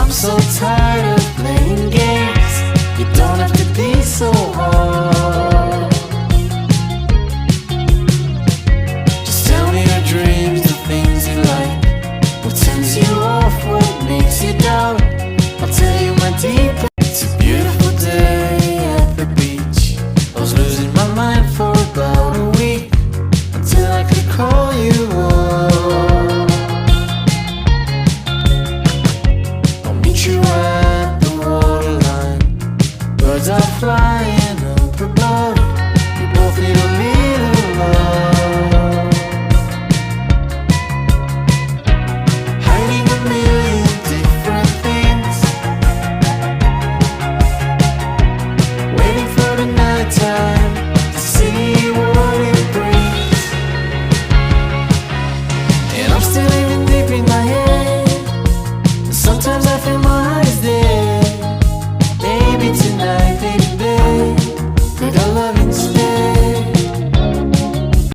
I'm so tired of playing games. You don't have to be so hard. Just tell me your dreams, the things you like, what turns you off, what makes you doubt. I'll tell you my deep. It's a beautiful day at the beach. I was losing my mind for about a week, until I could call you up. You at the waterline, birds are flying up above. We both need a little love, hiding a million different things, waiting for the night time to see what it brings. And I'm still living